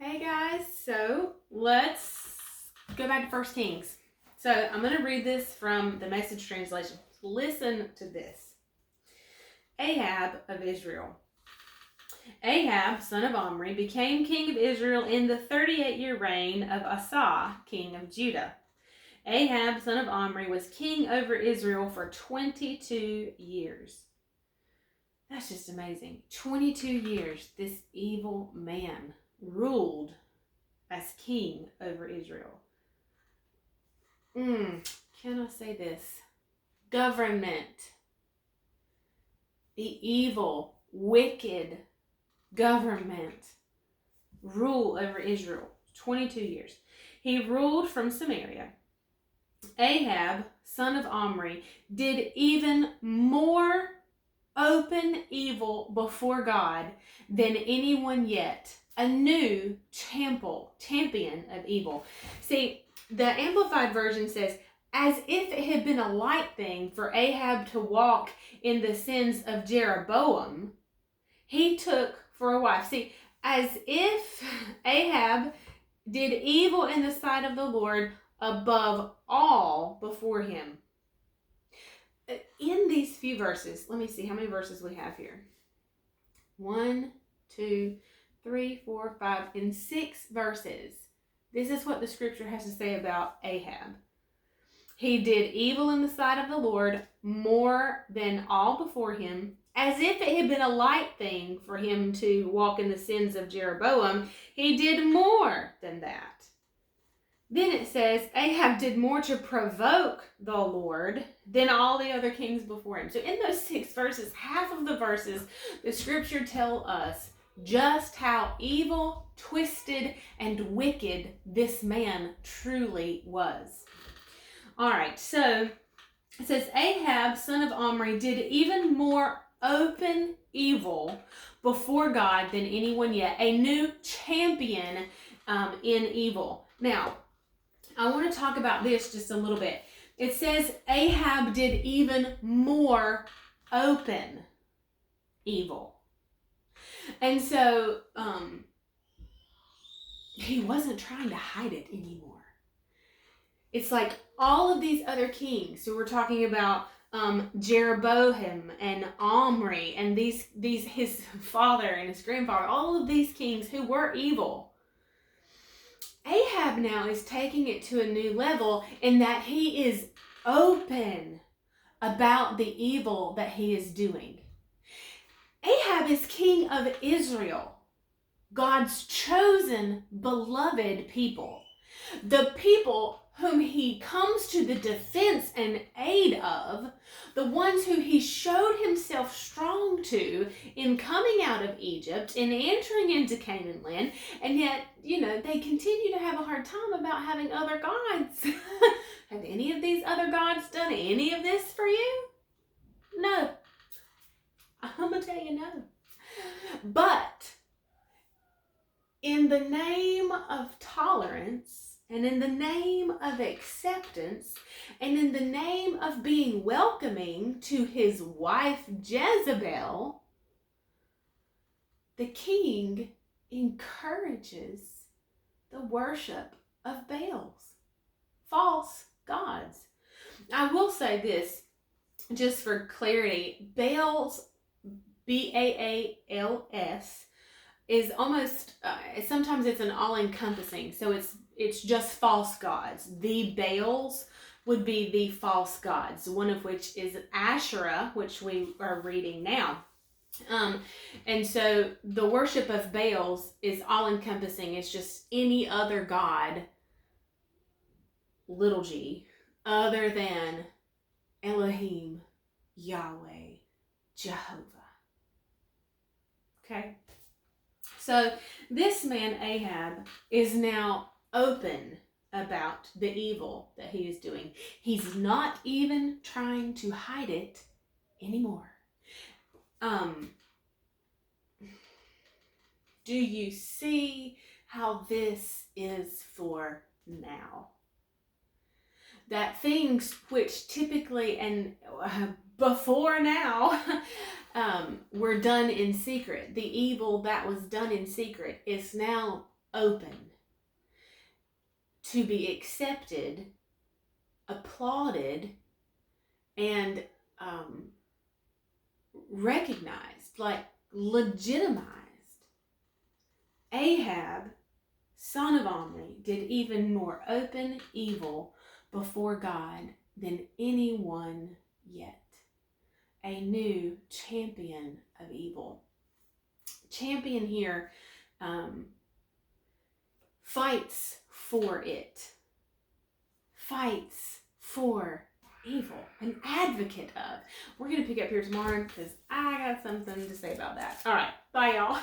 Hey guys, so let's go back to First Kings. So I'm going to read this from the Message translation. Listen to this. Ahab of Israel. Ahab, son of Omri, became king of Israel in the 38-year reign of Asa, king of Judah. Ahab, son of Omri, was king over Israel for 22 years. That's just amazing. 22 years, this evil man ruled as king over Israel. Can I say this? Government. The evil, wicked government rule over Israel. 22 years. He ruled from Samaria. Ahab, son of Omri, did even more open evil before God than anyone yet. A new champion of evil. See, the Amplified Version says, as if it had been a light thing for Ahab to walk in the sins of Jeroboam, he took for a wife. See, as if Ahab did evil in the sight of the Lord above all before him. In these few verses, let me see how many verses we have here. 1, 2, 3, 4, 5, in 6 verses. This is what the scripture has to say about Ahab. He did evil in the sight of the Lord more than all before him. As if it had been a light thing for him to walk in the sins of Jeroboam, he did more than that. Then it says, Ahab did more to provoke the Lord than all the other kings before him. So in those 6 verses, half of the verses, the scripture tell us just how evil, twisted, and wicked this man truly was. All right, so it says, Ahab, son of Omri, did even more open evil before God than anyone yet. A new champion in evil. Now, I want to talk about this just a little bit. It says Ahab did even more open evil. And so he wasn't trying to hide it anymore. It's like all of these other kings. So we're talking about Jeroboam and Omri and these his father and his grandfather, all of these kings who were evil. Ahab now is taking it to a new level in that he is open about the evil that he is doing. Ahab is king of Israel, God's chosen, beloved people. The people whom he comes to the defense and aid of, the ones who he showed himself strong to in coming out of Egypt and entering into Canaan land, and yet, they continue to have a hard time about having other gods. Have any of these other gods done any of this for you? No. I'm going to tell you no. But in the name of tolerance, and in the name of acceptance, and in the name of being welcoming to his wife Jezebel, the king encourages the worship of Baals, false gods. I will say this, just for clarity, Baals, Baals, is almost, sometimes it's an all-encompassing, so it's just false gods. The Baals would be the false gods, one of which is Asherah, which we are reading now. And so the worship of Baals is all-encompassing. It's just any other god, little g, other than Elohim, Yahweh, Jehovah. Okay? So this man Ahab is now open about the evil that he is doing. He's not even trying to hide it anymore. Do you see how this is for now? That things which typically and before now were done in secret, the evil that was done in secret is now open, to be accepted, applauded, and recognized, like legitimized. Ahab, son of Omri, did even more open evil before God than anyone yet. A new champion of evil. Champion here fights for it. Fights for evil. An advocate of. We're going to pick up here tomorrow because I got something to say about that. All right. Bye, y'all.